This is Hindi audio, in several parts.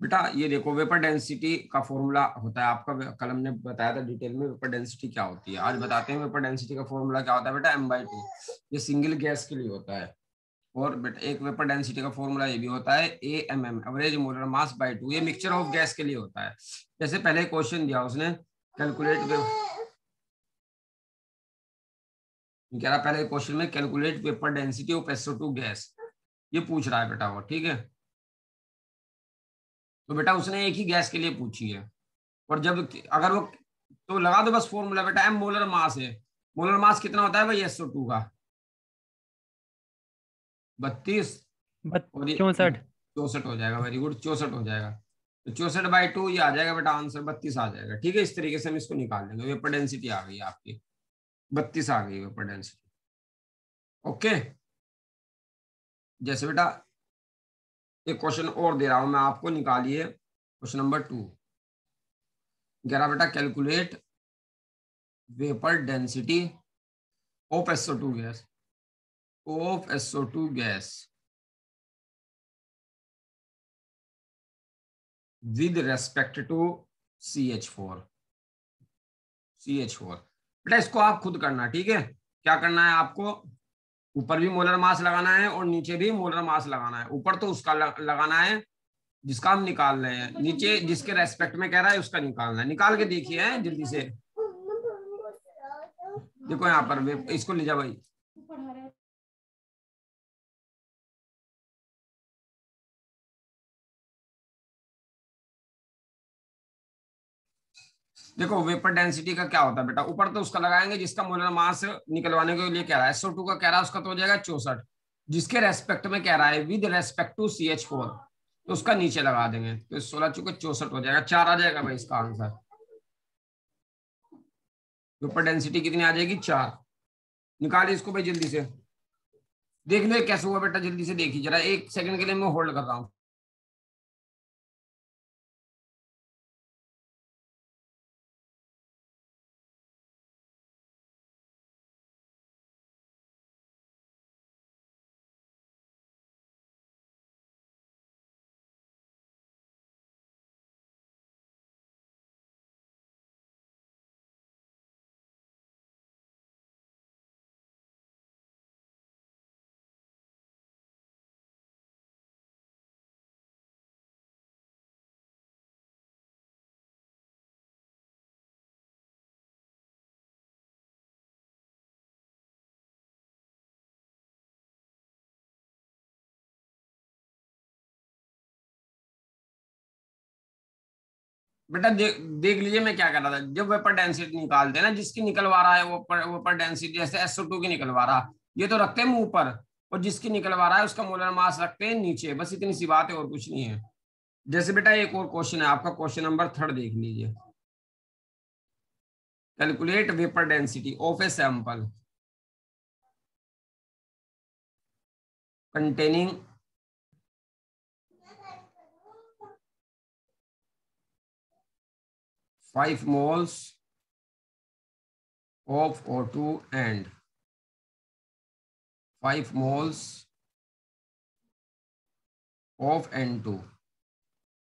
बेटा ये देखो वेपर डेंसिटी का फॉर्मूला होता है, आपका कलम ने बताया था डिटेल में वेपर डेंसिटी क्या होती है। आज बताते हैं वेपर डेंसिटी का फॉर्मूला क्या होता है बेटा, m/2। ये सिंगल गैस के लिए होता है। और बेटा एक वेपर डेंसिटी का फॉर्मूला ये भी होता है AMM, average molar mass by 2। ये मिक्सचर ऑफ गैस के लिए होता है। जैसे पहले क्वेश्चन दिया उसने, कैलकुलेट कह रहा पहले क्वेश्चन में calculate vapour density of SO2 gas, ये पूछ रहा है बेटा वो, ठीक है। तो बेटा उसने एक ही गैस के लिए पूछी है। और जब अगर वो, तो लगा दो बस फॉर्मूला बेटा, m मोलर मास है। मोलर मास कितना होता है भाई SO2 का, 32। और 64। 64 हो जाएगा, वेरी गुड, 64 हो जाएगा। तो 64/2 ये आ जाएगा बेटा आंसर, 32 आ जाएगा। ठीक है, इस तरीके से हम इसको निकाल लेंगे। वेपर डेंसिटी आ गई आपकी 32 आ गई वेपर डेंसिटी। ओके, जैसे बेटा एक क्वेश्चन और दे रहा हूं मैं आपको, निकालिए क्वेश्चन नंबर 2। कह रहा बेटा calculate vapour density of SO2 gas, of SO2 gas with respect to CH4। बेटा इसको आप खुद करना, ठीक है। क्या करना है आपको, ऊपर भी मोलर मास लगाना है और नीचे भी मोलर मास लगाना है। ऊपर तो उसका लगाना है जिसका हम निकाल रहे हैं, नीचे जिसके रेस्पेक्ट में कह रहा है उसका निकालना है। निकाल के देखिए जल्दी से। देखो यहाँ पर, इसको ले जा भाई। देखो वेपर डेंसिटी का क्या होता है बेटा, ऊपर तो उसका लगाएंगे जिसका मोलर मास निकलवाने के लिए कह रहा है। SO2 का कह रहा है उसका तो हो जाएगा 64। जिसके रेस्पेक्ट में कह रहा है विद रेस्पेक्ट टू CH4, तो उसका नीचे लगा देंगे। तो 16 चुके 64 हो जाएगा, 4 आ जाएगा भाई इसका आंसर। वेपर डेंसिटी कितनी आ जाएगी, 4। निकालिए इसको भाई जल्दी से। देख लो कैसे हुआ बेटा, जल्दी से देखिए जरा, 1 सेकंड के लिए मैं होल्ड कर रहा हूँ। बेटा देख लीजिए मैं क्या कर रहा था। जब वेपर डेंसिटी निकालते हैं ना, जिसकी निकलवा रहा है वो वेपर डेंसिटी, जैसे SO2 की निकलवा रहा, ये तो रखते हैं मुंह पर। और जिसकी निकलवा रहा है उसका मोलर मास रखते हैं नीचे। बस इतनी सी बात है, और कुछ नहीं है। जैसे बेटा एक और क्वेश्चन है आपका, क्वेश्चन नंबर 3 देख लीजिए। Calculate vapour density of a sample containing 5 moles of O2 and 5 moles of N2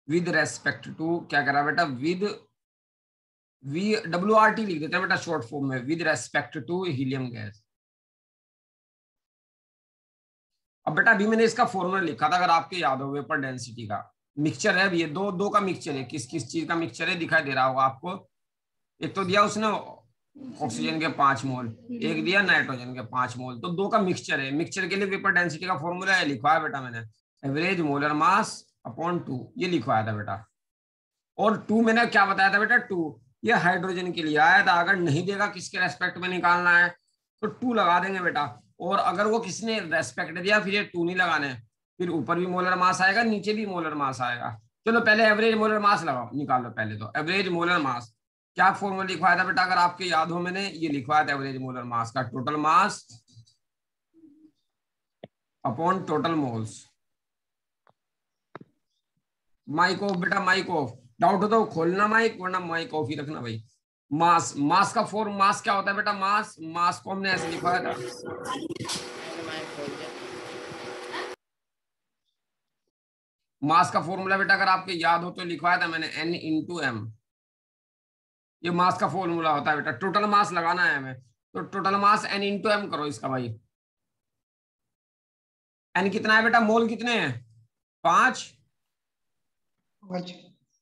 with respect to, क्या करा बेटा, विद WRT लिख देते हैं बेटा शॉर्ट फॉर्म में, with respect to helium gas. अब बेटा अभी मैंने इसका फॉर्मूला लिखा था, अगर आपको याद हो, वेपर डेंसिटी का मिक्सचर है। ये दो का मिक्सचर है। किस किस चीज का मिक्सचर है दिखाई दे रहा होगा आपको। एक तो दिया उसने ऑक्सीजन के 5 मोल, एक दिया नाइट्रोजन के 5 मोल, तो दो का मिक्सचर है। मिक्सचर के लिए वेपर डेंसिटी का फॉर्मूला है लिखवाया बेटा मैंने, एवरेज मोलर मास अपॉन 2, ये लिखवाया था बेटा। और 2 मैंने क्या बताया था बेटा, 2 ये हाइड्रोजन के लिए आया था। अगर नहीं देगा किसके रेस्पेक्ट में निकालना है तो 2 लगा देंगे बेटा। और अगर वो किसने रेस्पेक्ट दिया फिर ये 2 नहीं लगाने, फिर ऊपर भी मोलर मास आएगा नीचे भी मोलर मास आएगा। चलो पहले एवरेज मोलर मास लगाओ, निकालो पहले तो एवरेज मोलर मास। क्या फॉर्मूला लिखवाया था बेटा, अगर आपके याद हो, मैंने ये लिखवाया था एवरेज मोलर मास का, total mass upon total moles. Mic off बेटा, माइक ऑफ। डाउट हो तो खोलना माइक, वरना माइक ऑफ ही रखना भाई। मास, मास का फॉर्म, मास क्या होता है बेटा, मास, मास को हमने ऐसे लिखवाया था, मास का फॉर्मूला बेटा अगर आपके याद हो तो लिखवाया था मैंने, N इंटू एम। ये मास का फॉर्मूला होता है बेटा, टोटल मास लगाना है हमें, तो total mass N into M करो इसका भाई। N कितना है बेटा, मोल कितने हैं, 5,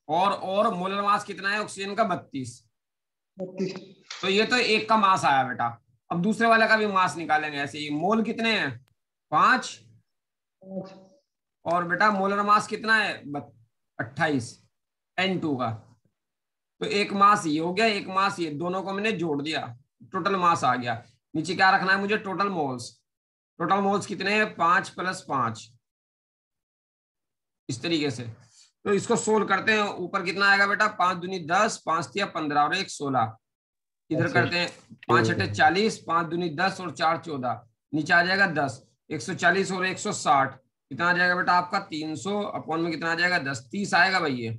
और मोलर मास कितना है ऑक्सीजन का, 32। 32। तो ये तो एक का मास आया बेटा। अब दूसरे वाले का भी मास निकालेंगे ऐसे ही। मोल कितने हैं, 5, और बेटा मोलर मास कितना है, 28 N2 का। तो एक मास ये हो गया, एक मास ये, दोनों को मैंने जोड़ दिया, टोटल मास आ गया। नीचे क्या रखना है मुझे, टोटल मोल्स। टोटल मोल्स कितने हैं, 5 + 5, इस तरीके से। तो इसको सोल्व करते हैं, ऊपर कितना आएगा बेटा, 5 दूनी 10, 5 तिया 15 और 1 16। इधर करते हैं 5 × 40, 5 दूनी 10 और 4 14, नीचे आ जाएगा 10, 140 और 160, कितना आ जाएगा बेटा आपका, 300 अपॉन में कितना आ जाएगा, 10, 30 आएगा भाई ये।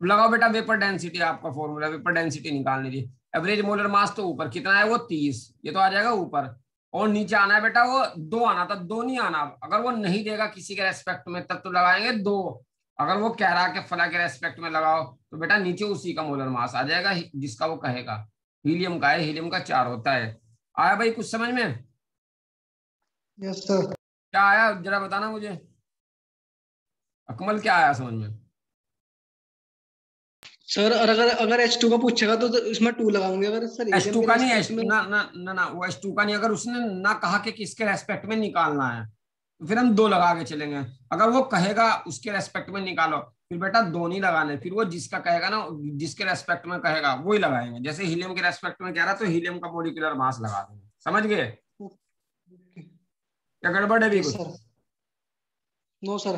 लगाओ बेटा वेपर डेंसिटी, आपका फॉर्मूला वेपर डेंसिटी निकालने की। एवरेज मोलर मास तो ऊपर कितना है, वो 30, ये तो आ जाएगा ऊपर, और नीचे आना है बेटा वो 2 आना था, 2 नहीं आना। अगर वो नहीं देगा किसी के रेस्पेक्ट में तब तो लगाएंगे 2, अगर वो कह रहा कि फला के रेस्पेक्ट में लगाओ तो बेटा नीचे उसी का मोलर मास आ जाएगा जिसका वो कहेगा। हीलियम का है, हीलियम का 4 होता है। आया भाई कुछ समझ में? Yes sir. क्या आया जरा बताना मुझे, अकमल क्या आया समझ में? सर और अगर अगर H2 का पूछेगा तो इसमें 2 लगाऊंगे, अगर सर हीलियम H2 के का नहीं, रेस्पेक्ट H2 में। ना ना ना ना, वो H2 का नहीं, अगर उसने ना कहा कि किसके रेस्पेक्ट में निकालना है तो फिर हम 2 लगा के चलेंगे। अगर वो कहेगा उसके रेस्पेक्ट में निकालो, फिर बेटा 2 नहीं लगाने, फिर वो जिसका कहेगा ना, जिसके रेस्पेक्ट में कहेगा वो ही लगाएंगे। जैसे हीलियम के रेस्पेक्ट में कह रहा तो हीलियम का मॉलिक्यूलर मास लगा देंगे, समझ गए? क्या गड़बड़ है भी यस कुछ? सर। No sir.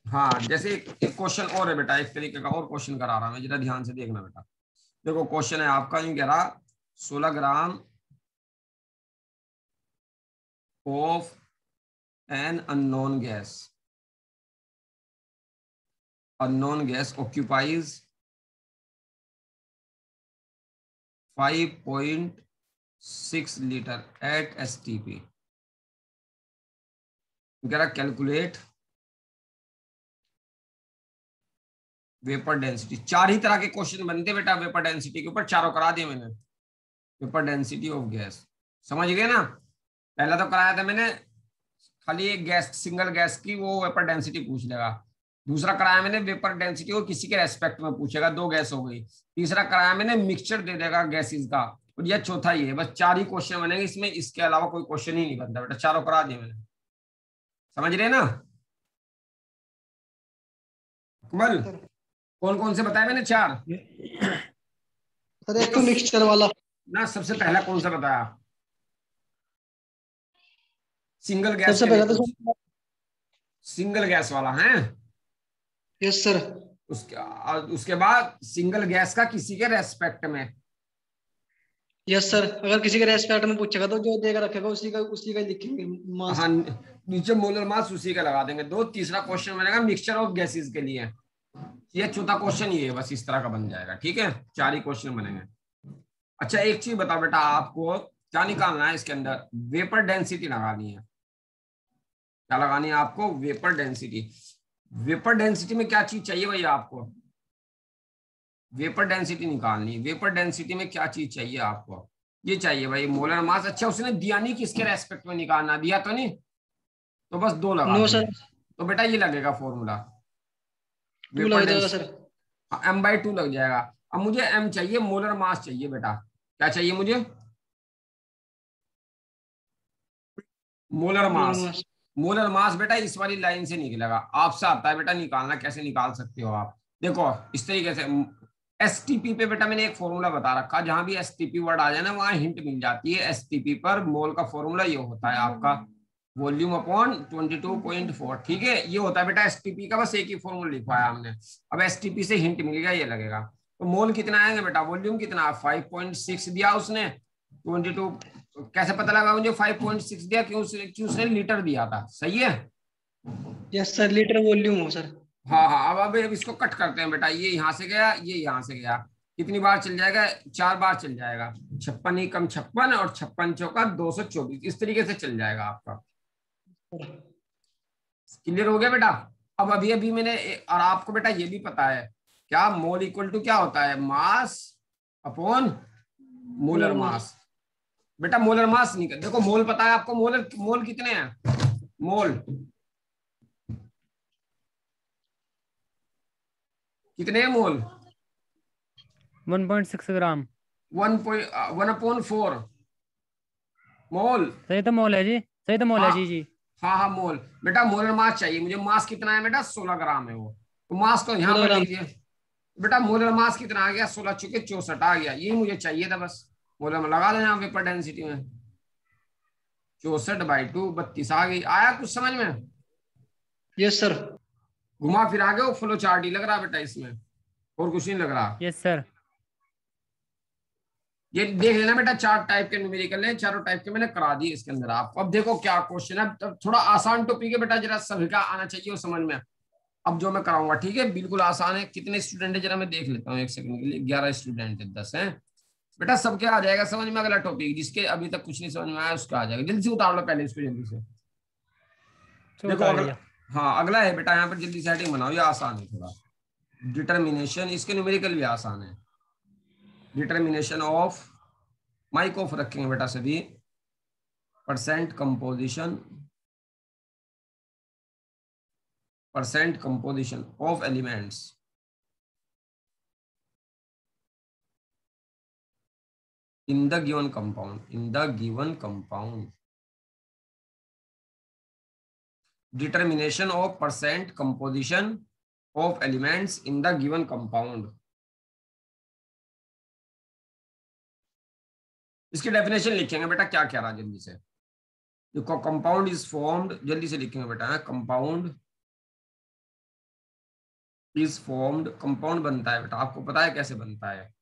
हाँ, जैसे एक क्वेश्चन और है बेटा, एक तरीके का और क्वेश्चन करा रहा हूं मैं, जरा ध्यान से देखना बेटा। देखो क्वेश्चन है आपका, यूं कह रहा 16 gram of an unknown gas, unknown gas occupies 5.6 liter at STP। Calculate vapour density. 4 ही तरह के क्वेश्चन बनते बेटा वेपर डेंसिटी के ऊपर, चारों करा दिए मैंने। वेपर डेंसिटी ऑफ गैस, समझ गए ना? पहला तो कराया था मैंने खाली एक गैस, सिंगल गैस की, वो वेपर डेंसिटी पूछ लेगा। दूसरा कराया मैंने वेपर डेंसिटी को किसी के रेस्पेक्ट में पूछेगा, 2 गैस हो गई। तीसरा कराया मैंने मिक्सचर दे देगा गैसेस का, और यह चौथा ही है। बस 4 ही क्वेश्चन बनेंगे इसमें, इसके अलावा कोई क्वेश्चन ही नहीं बनता बेटा, चारों करा दिए मैंने। समझ रहे ना कमल? कौन कौन से बताए मैंने, 4? सर एक एक तो तो मिक्सचर वाला। ना, सबसे पहला कौन सा बताया, सिंगल गैस सबसे के लिए पहले तो पूछ, सर। सिंगल गैस वाला है। Yes sir. उसके बाद सिंगल गैस का किसी के रेस्पेक्ट में। यस सर, अगर किसी के रेस्पेक्ट में पूछेगा तो जो देकर रखेगा उसी का ही लिखेंगे मास। हाँ, नीचे मोलर मास उसी का लगा देंगे 2। तीसरा क्वेश्चन बनेगा मिक्सचर ऑफ गैसेस के लिए, ये चौथा क्वेश्चन ये है, बस इस तरह का बन जाएगा। ठीक है, 4 ही क्वेश्चन बनेंगे। अच्छा एक चीज बताओ बेटा, आपको क्या निकालना है इसके अंदर, वेपर डेंसिटी लगानी है। क्या लगानी है आपको, वेपर डेंसिटी। वेपर डेंसिटी में क्या चीज चाहिए भैया आपको, वेपर डेंसिटी निकालनी है। वेपर डेंसिटी में क्या चीज चाहिए आपको, ये चाहिए भाई मोलर मास। अच्छा उसने दिया नहीं किसके रेस्पेक्ट में निकालना, दिया तो नहीं, तो बस 2 लगा नो देंगे। सर। तो बेटा ये लगेगा फॉर्मूला 2 वेपर लग जाएगा डेंसिटी, सर। m/2 लग जाएगा। अब मुझे m चाहिए, मोलर मास चाहिए बेटा। क्या चाहिए मुझे, मोलर मोलर मास। मास। मोलर मास बेटा इस वाली लाइन से निकलेगा, आपसे आता है बेटा निकालना, कैसे निकाल सकते हो आप, देखो इस तरीके से। एसटीपी पे बेटा मैंने एक फॉर्मूला बता रखा, जहां भी एसटीपी वर्ड आ जाए ना वहां हिंट मिल जाती है। एसटीपी पर मोल का फॉर्मूला ये होता है आपका वॉल्यूम अपॉन 22.4। ठीक है, ये होता है बेटा एसटीपी का, बस एक ही फॉर्मूला लिखवाया हमने। अब एसटीपी से हिंट मिल गया, ये लगेगा। तो मोल कितना आएंगे बेटा, वॉल्यूम कितना, 5.6 दिया उसने, 22। कैसे पता लगा मुझे 5.6 दिया, क्यों उसने लीटर दिया था, सही है। यस सर, लीटर वॉल्यूम हो सर। हाँ हाँ, अब इसको कट करते हैं बेटा, ये यहाँ से गया, ये यहाँ से गया, कितनी बार चल जाएगा, 4 बार चल जाएगा। 56 ही कम 56 और 56 चौका 224, इस तरीके से चल जाएगा आपका। क्लियर हो गया बेटा। अब अभी अभी मैंने और आपको बेटा ये भी पता है क्या, मोल इक्वल टू क्या होता है, मास अपॉन मोलर मास। बेटा मोलर मास नहीं, देखो मोल पता है आपको, मोलर मोल कितने हैं, मोल कितने हैं मोल, 1.6 ग्राम। 1/4 मोल। सही तो मोल है जी, सही तो मोल है हाँ जी जी। हाँ हाँ मोल। बेटा मोलर मास चाहिए मुझे, मास कितना है बेटा, 16 ग्राम है वो, तो मास को यहां 16 पर ग्राम। लिख दिया। बेटा मोलर मास कितना आ गया, 16 चुके 64 आ गया, ये मुझे चाहिए था बस। मोलर में लगा दो यहाँ वेपर डेंसिटी में, 64/2 32 आ गई। आया कुछ समझ में, यस सर। घुमा फिरा के वो फ्लो चार्ट ही लग रहा बेटा इसमें, और कुछ नहीं लग रहा। Yes sir. ये देख लेना बेटा, 4 टाइप के न्यूमेरिकल है, चारों टाइप के मैंने करा दिए इसके अंदर आपको। अब देखो क्या क्वेश्चन है, तब थोड़ा आसान टॉपिक है बेटा, जरा सभी का आना चाहिए वो समझ में। अब जो मैं कराऊंगा ठीक है, बिल्कुल आसान है। कितने स्टूडेंट है जरा मैं देख लेता हूँ एक सेकंड के लिए, 11 स्टूडेंट है, 10 है बेटा, सबके आ जाएगा समझ में। अगला टॉपिक जिसके अभी तक कुछ नहीं समझ में आया उसका आ जाएगा, जल्दी से उतार लो पहले इसको जल्दी से। तो देखो उतार अगला, लिया। हाँ अगला है बेटा, यहाँ पर जल्दी से हेडिंग बनाओ, ये आसान है थोड़ा। डिटर्मिनेशन, इसके न्यूमेरिकल भी आसान है। डिटर्मिनेशन ऑफ, माइक ऑफ रखेंगे बेटा सभी, percent composition, percent composition of elements in the given compound, in the given compound. Determination of percent composition of elements in the given compound. इसकी डेफिनेशन लिखेंगे बेटा, क्या क्या रहा जल्दी से देखो। कंपाउंड इज फॉर्म्ड, जल्दी से लिखेंगे बेटा, कंपाउंड इज फॉर्म्ड, कंपाउंड बनता है बेटा, आपको पता है कैसे बनता है,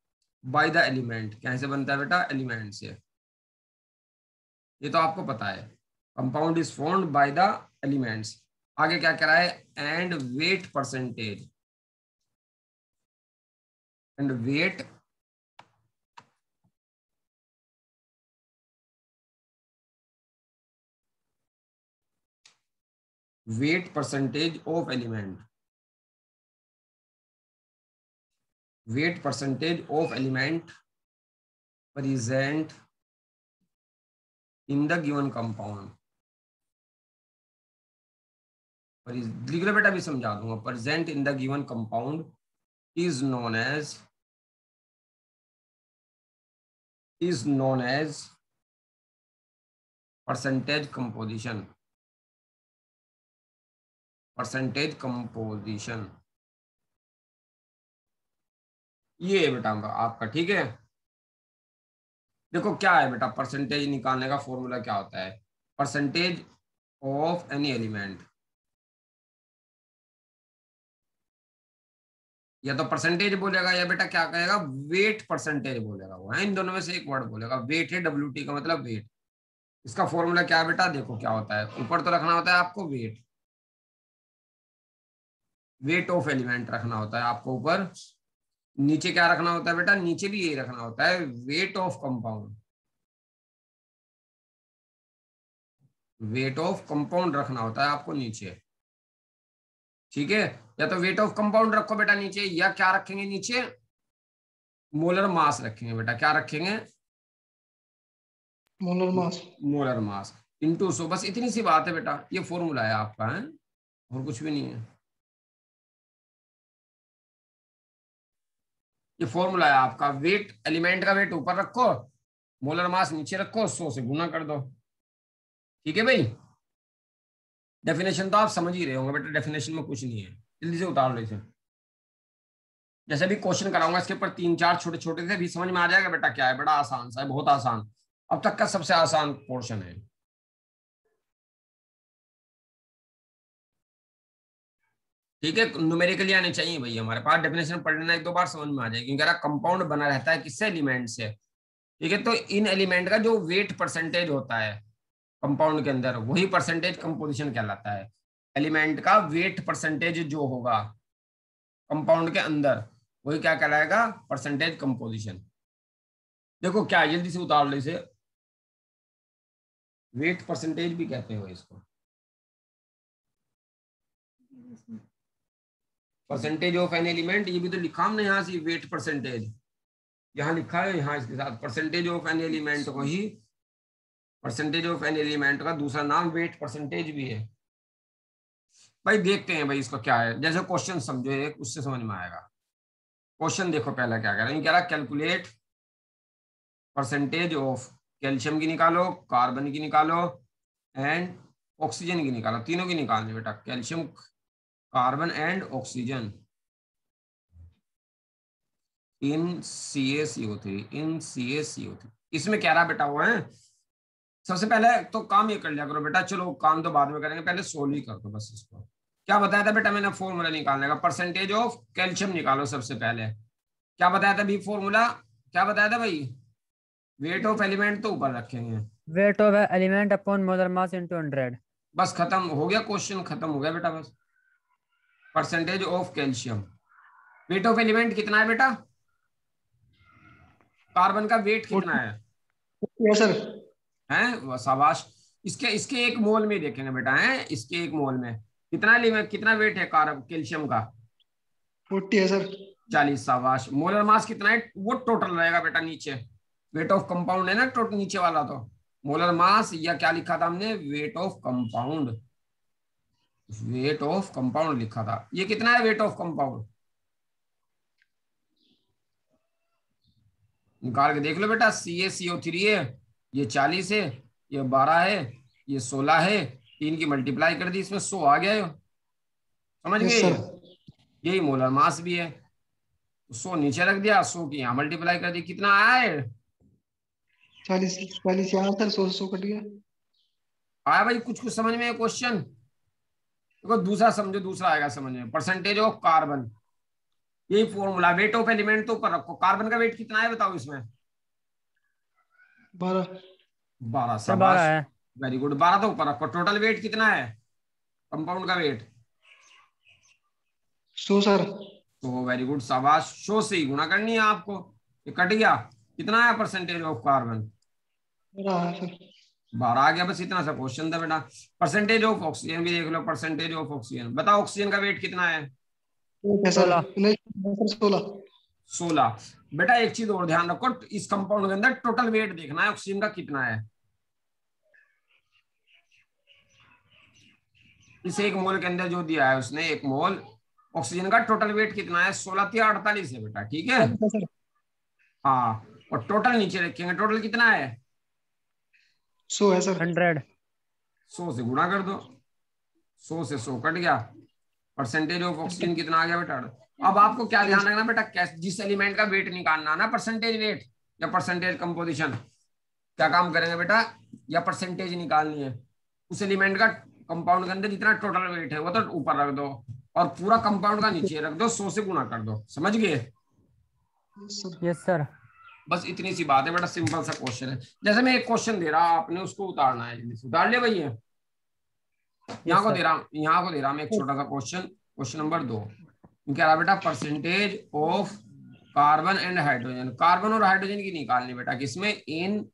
बाय द एलिमेंट। कैसे बनता है बेटा, एलिमेंट से, ये तो आपको पता है। Compound is formed by the elements. आगे क्या कह रहा है, and weight percentage, and weight weight percentage of element, weight percentage of element present in the given compound। लिख लो बेटा, भी समझा दूंगा। present in the given compound is known as percentage composition, percentage composition. ये है बेटा आपका, ठीक है। देखो क्या है बेटा, परसेंटेज निकालने का फॉर्मूला क्या होता है, परसेंटेज ऑफ एनी एलिमेंट, या तो परसेंटेज बोलेगा या बेटा क्या कहेगा, वेट परसेंटेज बोलेगा वो है, इन दोनों में से एक वर्ड बोलेगा। वेट है, WT का मतलब वेट। इसका फॉर्मूला क्या है बेटा, देखो क्या होता है, ऊपर तो रखना होता है आपको वेट, वेट ऑफ एलिमेंट रखना होता है आपको ऊपर। नीचे क्या रखना होता है बेटा, नीचे भी यही रखना होता है, weight of compound, weight of compound रखना होता है आपको नीचे, ठीक है। या तो वेट ऑफ कंपाउंड रखो बेटा नीचे, या क्या रखेंगे नीचे, मोलर मास रखेंगे बेटा। क्या रखेंगे, molar mass. Molar mass into 100, बस इतनी सी बात है बेटा, ये फॉर्मूला है आपका, है और कुछ भी नहीं है। ये फॉर्मूला है आपका, वेट, एलिमेंट का वेट ऊपर रखो, मोलर मास नीचे रखो, 100 से गुना कर दो, ठीक है भाई। डेफिनेशन तो आप समझ ही रहे होंगे बेटा, डेफिनेशन में कुछ नहीं है, जल्दी से उतार लो इसे। जैसे भी क्वेश्चन कराऊंगा इसके ऊपर 3-4 छोटे छोटे से भी समझ में आ जाएगा बेटा, क्या है, बड़ा आसान सा है, बहुत आसान, अब तक का सबसे आसान पोर्शन है। ठीक है, न्यूमेरिकली आने चाहिए भाई हमारे पास, डेफिनेशन पढ़ लेना 1-2 बार समझ में आ जाएगी, क्योंकि कंपाउंड बना रहता है किससे, एलिमेंट से, ठीक है। तो इन एलिमेंट का जो वेट परसेंटेज होता है कंपाउंड के अंदर, वही परसेंटेज कंपोजिशन कहलाता है। एलिमेंट का वेट परसेंटेज जो होगा कंपाउंड के अंदर, वही क्या कहलाएगा, परसेंटेज कंपोजिशन। देखो क्या है, जल्दी से उतार लो इसे, वेट परसेंटेज भी कहते हो इसको, परसेंटेज ऑफ एन एलिमेंट, ये भी तो लिखा हमने यहाँ से, वेट परसेंटेज यहाँ लिखा है, यहाँ इसके साथ परसेंटेज ऑफ एन एलिमेंट को ही, परसेंटेज ऑफ एन एलिमेंट का दूसरा नाम वेट परसेंटेज भी है। भाई देखते हैं भाई इसका क्या है, जैसे क्वेश्चन समझो एक, उससे समझ में आएगा। क्वेश्चन देखो पहला क्या कह रहा है, कह रहा कैलकुलेट परसेंटेज ऑफ कैल्शियम की निकालो, कार्बन की निकालो एंड ऑक्सीजन की निकालो, तीनों की निकालनी बेटा, calcium, carbon and oxygen in CaCO3, in CaCO3। इसमें क्या रहा बेटा वो है, सबसे पहले तो काम ये कर लिया करो बेटा, चलो काम तो बाद में करेंगे, पहले सोल्व ही कर दो बस इसको। क्या बताया था बेटा मैंने फॉर्मूला निकालने का, परसेंटेज ऑफ कैल्शियम निकालो सबसे पहले। क्या बताया था भी फॉर्मूला, क्या बताया था भाई, वेट ऑफ एलिमेंट तो ऊपर रखेंगे, weight of element upon molar mass into 100। बस खत्म हो गया क्वेश्चन, खत्म हो गया बेटा बस। Percentage of calcium, weight of element कितना है बेटा, कार्बन का वेट कितना है सर हैं, शाबाश। इसके इसके एक मोल में देखेंगे बेटा, है इसके एक मोल में कितना वेट है कार्बन कैल्शियम का, 40 है सर। 40, शाबाश। मोलर मास कितना है, वो टोटल रहेगा बेटा नीचे, वेट ऑफ कंपाउंड है ना टोटल नीचे वाला, तो मोलर मास या क्या लिखा था हमने, weight of compound, weight of compound लिखा था। ये कितना है वेट ऑफ कंपाउंड, निकाल के देख लो बेटा। CaCO3 है, ये 40 है, ये 12 है, ये 16 है, 3 की मल्टीप्लाई कर दी, इसमें 100 आ गया है, समझ यस गए। सर। यही मोलर मास भी है, 100 नीचे रख दिया, 100 की यहाँ मल्टीप्लाई कर दी, कितना आया है, 40 40 यहाँ सर, 100 कट गया। आया भाई कुछ कुछ समझ में क्वेश्चन। देखो दूसरा समझो, दूसरा आएगा समझ में, परसेंटेज ऑफ कार्बन, यही फॉर्मूला, वेट ऑफ एलिमेंट तो ऊपर रखो, कार्बन का वेट कितना है बताओ इसमें, 12 12, सर 12 शाबाश, है। वेरी गुड, 12 तो ऊपर रखो। टोटल वेट कितना है कंपाउंड का वेट, 100 सर। तो वेरी गुड, शाबाश, 100 से ही गुणा करनी है आपको, ये कट गया, कितना है परसेंटेज ऑफ कार्बन, 12 है सर। 12 आ गया, बस इतना सा क्वेश्चन था बेटा। परसेंटेज ऑफ ऑक्सीजन भी देख लो, परसेंटेज ऑफ ऑक्सीजन बताओ, ऑक्सीजन का वेट कितना है, ठीक है सर। 16। नहीं सर, 16। 16। बेटा एक चीज और ध्यान रखो, इस कंपाउंड के अंदर टोटल वेट देखना है ऑक्सीजन का कितना है, इस एक मोल के अंदर जो दिया है उसने, एक मोल ऑक्सीजन का टोटल वेट कितना है, 16 या 48 है बेटा, ठीक है। सर हाँ, और टोटल नीचे रखेंगे, टोटल कितना है, 100 है सर। 100। 100 से गुणा कर दो, 100 से 100 कट गया, परसेंटेज ऑफ ऑक्सीजन कितना आ गया बेटा। अब आपको क्या ध्यान रखना बेटा, कैसे जिस एलिमेंट का वेट निकालना ना, परसेंटेज वेट या परसेंटेज कंपोजिशन, क्या काम करेंगे बेटा, या परसेंटेज निकालनी है, उस एलिमेंट का कंपाउंड के अंदर जितना टोटल वेट है वो तो ऊपर रख दो, और पूरा कंपाउंड का नीचे रख दो, 100 से गुणा कर दो, समझ गए। Yes sir. बस इतनी सी बात है बेटा, सिंपल सा क्वेश्चन है। जैसे मैं एक क्वेश्चन दे रहा, आपने उसको उतारना है, जल्दी से उतार लिया भैया। यहाँ को दे रहा हूँ, यहाँ को दे रहा हूँ एक छोटा सा क्वेश्चन, क्वेश्चन नंबर 2 कह रहा बेटा, percentage of carbon and hydrogen, carbon और हाइड्रोजन की निकालनी बेटा, किसमें, इन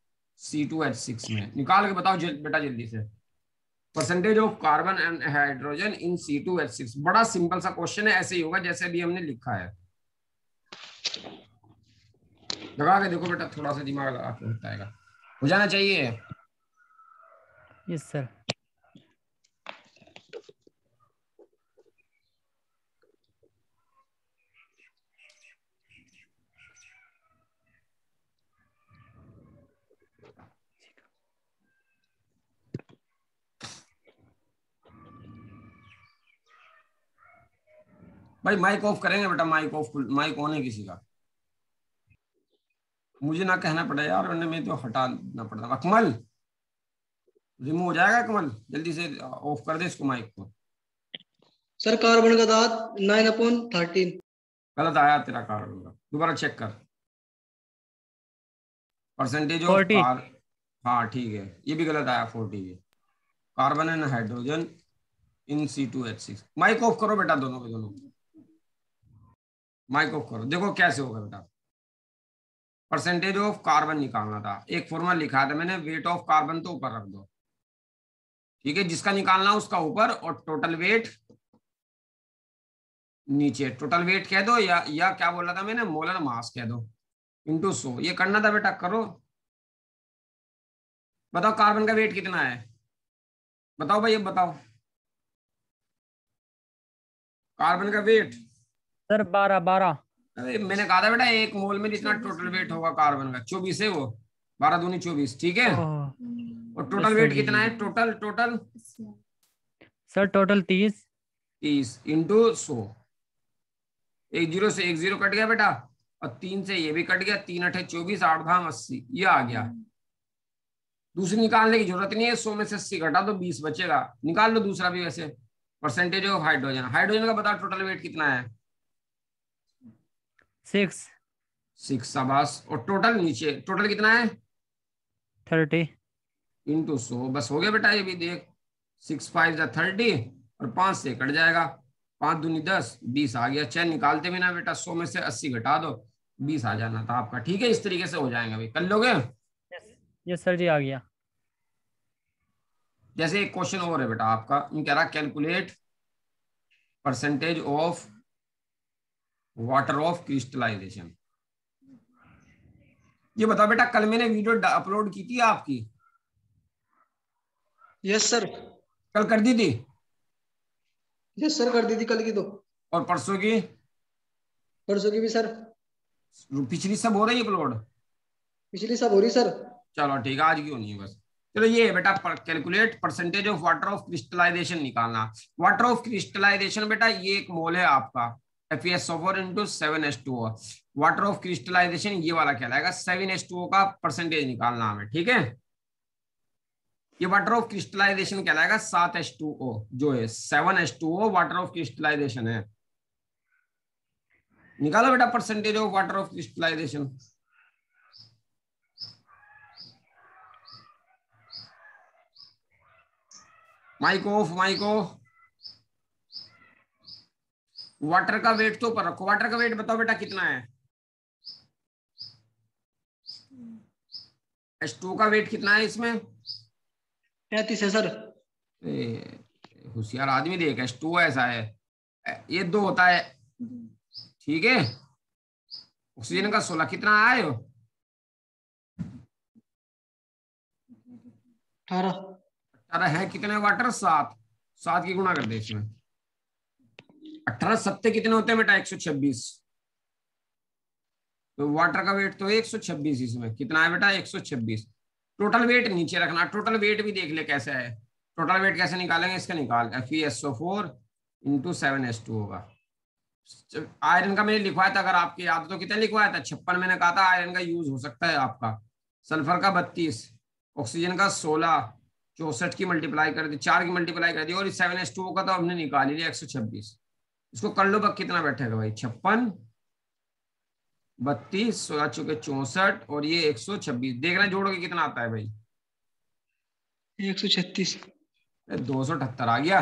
C2H6 में, निकाल के बताओ बेटा जल्दी से, percentage of carbon and hydrogen in C2H6। बड़ा सिंपल सा क्वेश्चन है, ऐसे ही होगा जैसे अभी हमने लिखा है, लगा के देखो बेटा, थोड़ा सा दिमाग लगा के होता है, हो जाना चाहिए। Yes sir. भाई माइक ऑफ करेंगे बेटा, माइक ऑफ, माइक ऑन है किसी का, मुझे ना कहना पड़ा यार, वरना मैं तो हटाना पड़ता। अकमल रिमूव हो जाएगा, अकमल जल्दी से ऑफ कर दे इसको, माइक को। सर कार्बन का दांत 9/13। गलत आया तेरा कार्बन का, दोबारा चेक कर, परसेंटेज ऑफ 40। हाँ ठीक है, ये भी गलत आया, 40 है, carbon and hydrogen in C2H6। Mic off करो बेटा, दोनों के दोनों माइक ऑफ करो, देखो कैसे होगा बेटा। परसेंटेज ऑफ कार्बन निकालना था, एक फॉर्मूला लिखा था मैंने, वेट ऑफ कार्बन तो ऊपर रख दो, ठीक है, जिसका निकालना उसका ऊपर, और टोटल वेट नीचे टोटल वेट कह दो या क्या बोला था मैंने, मोलर मास कह दो इंटू 100। ये करना था बेटा, करो। बताओ कार्बन का वेट कितना है, बताओ भाई, अब बताओ कार्बन का वेट। सर 12 अरे मैंने कहा था बेटा एक मोल में जितना टोटल वेट होगा कार्बन का 24 है वो, 12 दूनी 24, ठीक है। ओह और यस टोटल सर वेट जी कितना जी है, total total sir total 30 30 into 100। एक जीरो से एक जीरो कट गया बेटा, और 3 से ये भी कट गया, 3 अठे 24, 8 धाम 80, ये आ गया। दूसरी निकालने की जरूरत नहीं है, 100 में से 80 घटा दो 20 बचेगा, निकाल लो दूसरा भी वैसे। परसेंटेज ऑफ हाइड्रोजन, हाइड्रोजन का बताओ टोटल वेट कितना है, 6 6, शाबाश। और टोटल नीचे टोटल कितना है, 30 इंटू 100, बस हो गया बेटा। ये भी देख, 6 5 जा 30 और 5 से कट जाएगा, 5 दूनी 10, 20 आ गया। चैन निकालते भी ना बेटा, 100 में से 80 घटा दो, 20 आ जाना था आपका, ठीक है। इस तरीके से हो जाएंगे भाई, कर लोगे। यस सर जी आ गया। जैसे एक क्वेश्चन और है बेटा आपका, कह रहा calculate percentage of water of crystallization. ये बताओ बेटा, कल मैंने वीडियो अपलोड की थी आपकी, यस सर। कल कर दी थी, यस सर, कर दी थी कल की तो। और परसों की, परसों की भी सर। पिछली सब हो रही है अपलोड। पिछली सब हो रही सर। चलो ठीक है, आज की होनी है बस। चलो ये है बेटा, calculate percentage of water of crystallization निकालना। वाटर ऑफ क्रिस्टलाइजेशन बेटा ये एक मोल है आपका, FeSO4 into 7H2O। Water of crystallization ये वाला कहलाएगा, 7H2O का परसेंटेज निकालना हमें, ठीक है। ये वाटर ऑफ क्रिस्टलाइजेशन कहलाएगा 7H2O, जो है 7H2O वाटर ऑफ क्रिस्टलाइजेशन है। निकालो बेटा percentage of water of crystallization. Mic off, mic off. Water का वेट तो ऊपर रखो, वाटर का वेट बताओ बेटा कितना है, H2O का वेट कितना है इसमें, 33 है सर। होशियार आदमी देख, H2O ऐसा है, ये 2 होता है, ठीक है। ऑक्सीजन का 16 कितना आए हो, 18। 18 है, कितने वाटर 7, 7 की गुणा कर दे इसमें, 18 सत्ते कितने होते हैं बेटा 126। तो वाटर का वेट तो 126, इसमें कितना है बेटा 126। टोटल वेट नीचे रखना, टोटल वेट भी देख ले कैसे है। टोटल वेट कैसे निकालेंगे, इसका निकाल, FeSO4 इंटू 7H2 होगा। आयरन का मैंने लिखवाया था, अगर आपकी याद तो कितना लिखवाया था, 56 मैंने कहा था आयरन का यूज हो सकता है आपका। सल्फर का 32, ऑक्सीजन का 16, 64 की मल्टीप्लाई कर दी, 4 की मल्टीप्लाई कर दी, और 7H2O का तो हमने निकाल ही लिया 126। इसको कर लो बक, कितना बैठेगा भाई, 56 32 16 चौके 64 और ये 126, देखना जोड़ के कितना आता है भाई, 136। 278 आ गया।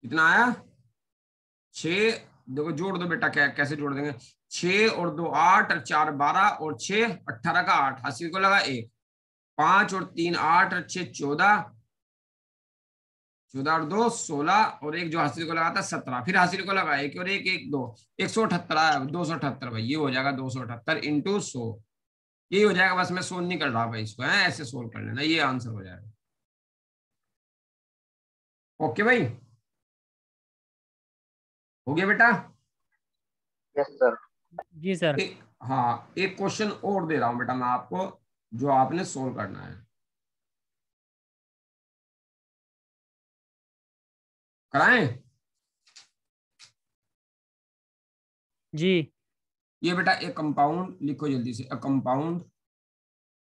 कितना आया 6, देखो जोड़ दो बेटा, क्या कैसे जोड़ देंगे, 6 और 2 8 और 4 12 और 6 18 का 8, हासिल को लगा 1, 5 और 3 8 और 6 14, 14 और 2 16 और एक जो हासिल को लगा था 17, फिर हासिल को लगा 1 और 1 1 2, 178 आया, 278 भाई, ये हो जाएगा 278 इंटू 100, ये हो जाएगा। बस मैं सोल्व नहीं कर रहा भाई इसको, है ऐसे सोल्व कर लेना, ये आंसर हो जाएगा। ओके भाई, हो गया बेटा। Yes sir. जी सर। हाँ एक क्वेश्चन और दे रहा हूं बेटा मैं आपको, जो आपने सोल्व करना है, कराएं। जी ये बेटा एक कंपाउंड लिखो जल्दी से, a compound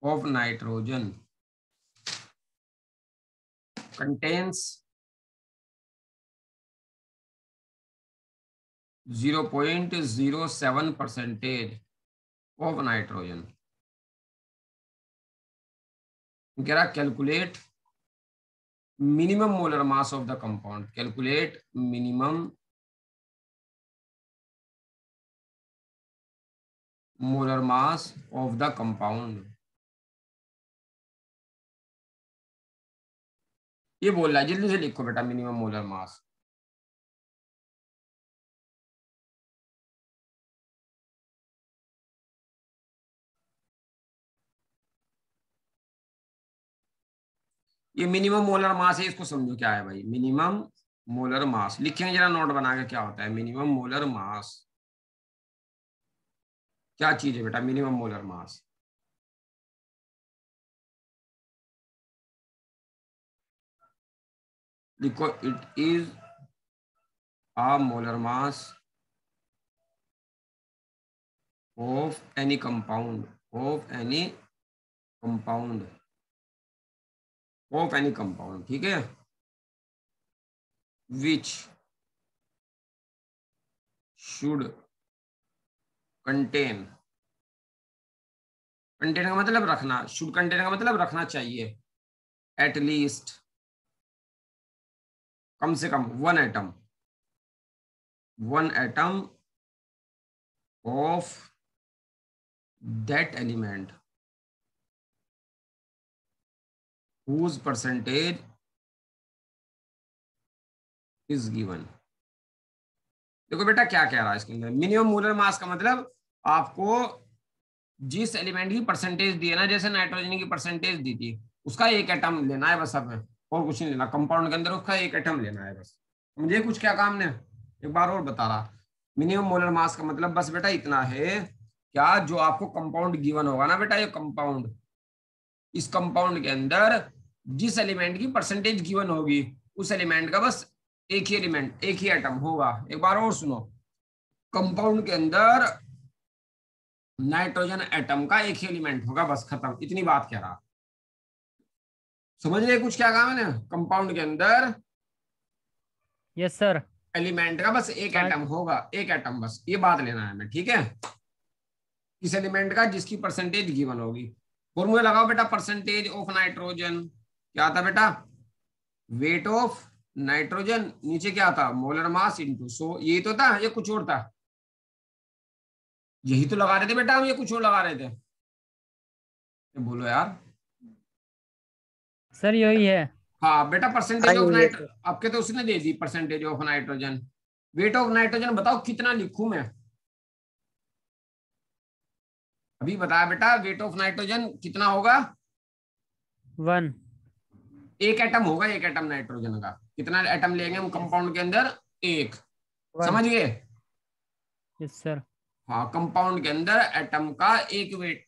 of nitrogen contains 0.07% of nitrogen. कह रहा calculate minimum molar mass of the compound, calculate minimum molar mass of the compound. ये बोल रहा है, जल्दी से लिखो बेटा मिनिमम मोलर मास। ये मिनिमम मोलर मास है, इसको समझो क्या है भाई। मिनिमम मोलर मास लिखेंगे जरा नोट बना के, क्या होता है मिनिमम मोलर मास, क्या चीज है बेटा मिनिमम मोलर मास। लिखो it is a molar mass of any compound, of any compound, of any compound, ठीक है, which should contain, contain का मतलब रखना, should contain का मतलब रखना चाहिए, at least कम से कम one atom of that element whose percentage is given। देखो बेटा क्या कह रहा है इसके अंदर, मिनिमम मोलर मास का मतलब आपको जिस एलिमेंट की परसेंटेज दी है ना, जैसे नाइट्रोजन की परसेंटेज दी थी, उसका एक एटम लेना है बस, अब और कुछ नहीं लेना, कंपाउंड के अंदर उसका एक एटम लेना है बस। मुझे कुछ क्या काम ने, एक बार और बता रहा, मिनिमम मोलर मास का मतलब बस बेटा इतना है, क्या जो आपको कंपाउंड गिवन होगा ना बेटा, ये कंपाउंड, इस कंपाउंड के अंदर जिस एलिमेंट की परसेंटेज गिवन होगी, उस एलिमेंट का बस एक ही एलिमेंट, एक ही एटम होगा। एक बार और सुनो, कंपाउंड के अंदर नाइट्रोजन एटम का एक ही एलिमेंट होगा, बस खत्म, इतनी बात कह रहा। समझ रहे कुछ क्या काम है ना, कंपाउंड के अंदर यस सर, एलिमेंट का बस एक एटम होगा, एक एटम, बस ये बात लेना है हमें, ठीक है, किस एलिमेंट का, जिसकी परसेंटेज गिवन होगी। फॉर्मूला लगाओ बेटा, परसेंटेज ऑफ नाइट्रोजन क्या था बेटा, वेट ऑफ नाइट्रोजन, नीचे क्या था मोलर मास इनटू 100, यही तो था, ये कुछ और था, यही तो लगा रहे थे बेटा हम, ये कुछ और लगा रहे थे, बोलो यार। सर यही है। हाँ बेटा परसेंटेज ऑफ नाइट्रोजन, आपके तो उसने दे दी percentage of nitrogen. Weight of nitrogen बताओ कितना लिखूं मैं, अभी बताया बेटा, वेट ऑफ नाइट्रोजन कितना होगा, 1। एक एटम होगा, एक एटम नाइट्रोजन का, कितना एटम लेंगे हम कंपाउंड के अंदर, एक, समझ गए। Yes sir. हाँ कंपाउंड के अंदर एटम का एक वेट,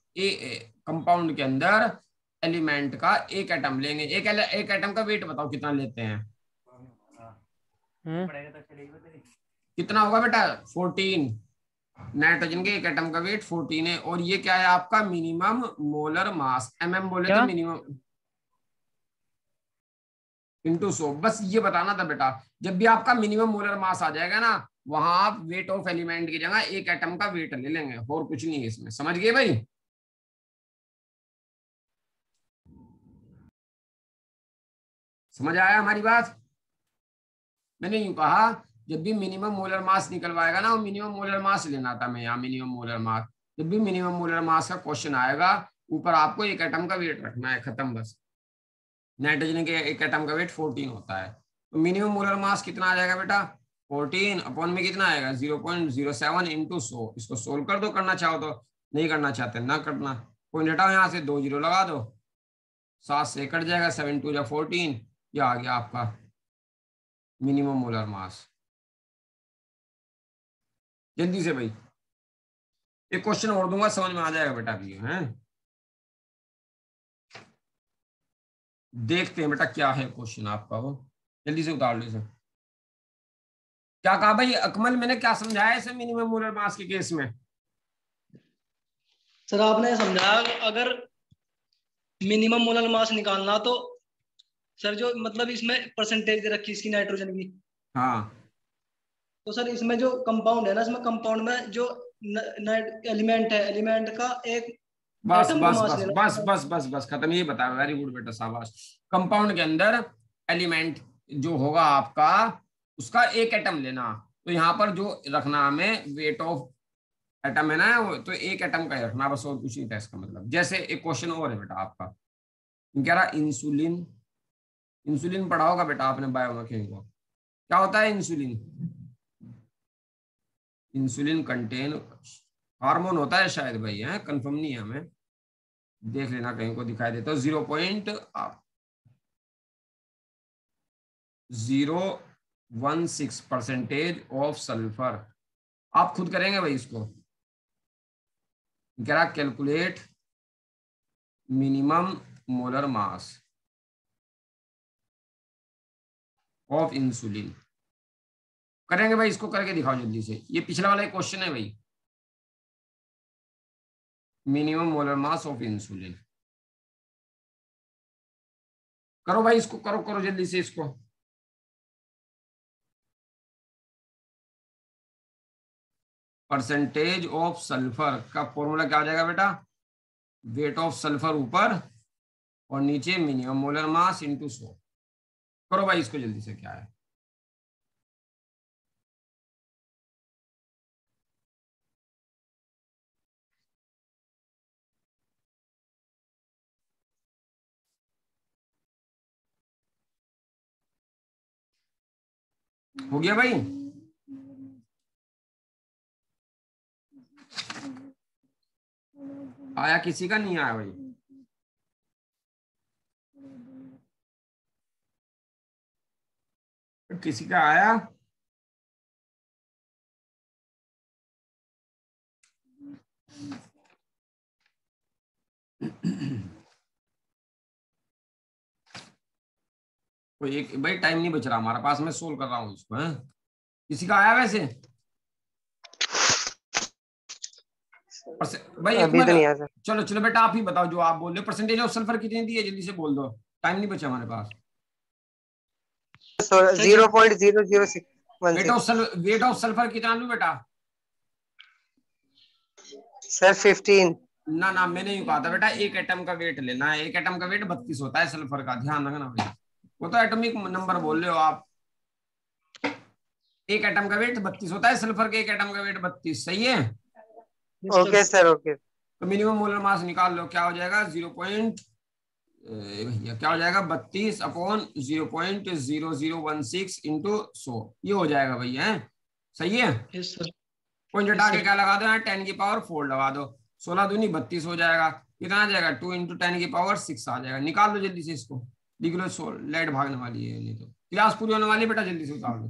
कंपाउंड के अंदर एलिमेंट का एक एटम लेंगे, एक एटम का वेट बताओ कितना लेते हैं, कितना होगा बेटा 14, नाइट्रोजन के एक एटम का वेट 14 है, और ये क्या है आपका मिनिमम मोलर मास, एमएम बोले थे मिनिमम इंटू 100, बस ये बताना था बेटा, जब भी आपका मिनिमम मोलर मास आ जाएगा ना, वहां आप वेट ऑफ एलिमेंट की जगह एक एटम का वेट ले लेंगे, और कुछ नहीं है इसमें, समझ गए भाई। समझ आया हमारी बात। मैंने यूं कहा जब भी मिनिमम मोलर मास निकलवाएगा ना, वो मिनिमम मोलर मास लेना था मैं यहाँ, मिनिमम मोलर मास, जब भी मिनिमम मोलर मास का क्वेश्चन आएगा, ऊपर आपको एक एटम का वेट रखना है, खत्म बस। नाइट्रोजन के एक एटम का वेट 14 होता है, तो मिनिमम मोलर मास कितना आ जाएगा बेटा 14 अपॉन में कितना आएगा 0.07 इंटू 100। इसको सोल्व कर दो, करना चाहो तो, नहीं करना चाहते ना करना, पॉइंट हटाओ यहाँ से, 2 जीरो लगा दो, 7 से कट जाएगा, 7 2 14, ये आ गया आपका मिनिमम मोलर मास। जल्दी से भाई एक क्वेश्चन और दूंगा, समझ में आ जाएगा बेटा अभी है। देखते हैं बेटा क्या है क्वेश्चन आपका, वो जल्दी से उतार लो इसे। क्या कहा भाई अकमल, मैंने क्या समझाया इसे मिनिमम मोलर मास के केस में। सर आपने समझाया अगर मिनिमम मोलर मास निकालना तो सर जो मतलब इसमें परसेंटेज दे रखी इसकी नाइट्रोजन की, हाँ तो सर इसमें जो कंपाउंड है ना, इसमें कंपाउंड में जो एलिमेंट है, एलिमेंट का एक बस एटम का बस मास बस लेना। बस बस बस बस खत्म, ये बताया, वेरी गुड बेटा शाबाश। कंपाउंड के अंदर एलिमेंट जो होगा आपका, उसका एक एटम लेना, तो यहाँ पर जो रखना हमें वेट ऑफ एटम है ना, वो तो एक एटम का ही रखना बस, और कुछ नहीं था इसका मतलब। जैसे एक क्वेश्चन और है बेटा आपका, कह रहा इंसुलिन, इंसुलिन पढ़ा होगा बेटा आपने बायोकेमिकल। क्या होता है इंसुलिन? इंसुलिन कंटेन हार्मोन होता है शायद भाई, है कंफर्म नहीं है हमें, देख लेना कहीं को दिखाई देता है। 0.016% ऑफ सल्फर। आप खुद करेंगे भाई इसको, कह रहा calculate minimum molar mass of insulin. करेंगे भाई इसको, करके दिखाओ जल्दी से। ये पिछला वाला एक क्वेश्चन है भाई, minimum molar mass of insulin. करो भाई इसको, करो करो जल्दी से इसको। परसेंटेज ऑफ सल्फर का फॉर्मूला क्या हो जाएगा बेटा? वेट ऑफ सल्फर ऊपर और नीचे मिनिमम मोलर मास इंटू 100। करो भाई इसको जल्दी से, क्या है? हो गया भाई? आया किसी का? नहीं आया भाई? किसी का आया? कोई एक भाई, टाइम नहीं बच रहा हमारे पास, मैं सोल्व कर रहा हूँ इसको। है किसी का आया वैसे? भाई एक अभी तो नहीं आया सर। चलो चलो बेटा आप ही बताओ जो आप बोल रहे हो। परसेंटेज ऑफ सल्फर कितनी दी है? जल्दी से बोल दो, टाइम नहीं बचा हमारे पास। 0.00616। वेट ऑफ सल्फर कितना लूं बेटा? सर 15। ना ना, मैंने यूं कहा था बेटा, एक एटम का वेट लेना है। एक एटम का वेट 32 होता है सल्फर का, ध्यान रखना भाई। वो तो एटॉमिक नंबर बोल रहे हो आप। एक एटम का वेट 32 होता है सल्फर के, एक एटम का वेट 32। सही है? Okay sir, okay. तो मिनिमम मोलर मास निकाल लो, क्या हो जाएगा? भैया क्या हो जाएगा? 32 अपॉन 0.0016 इंटू 100। ये हो जाएगा भैया, है? सही है? Yes sir. पॉइंट हटा के क्या लगा दो? 10 की पावर 4 लगा दो। 16 दूनी 32 हो जाएगा। कितना आ जाएगा? 2 इंटू 10 की पावर 6 आ जाएगा। निकाल लो जल्दी से इसको, लिख लो। लाइट भागने वाली है, नहीं तो क्लास पूरी होने वाली है बेटा, जल्दी से उतार लो।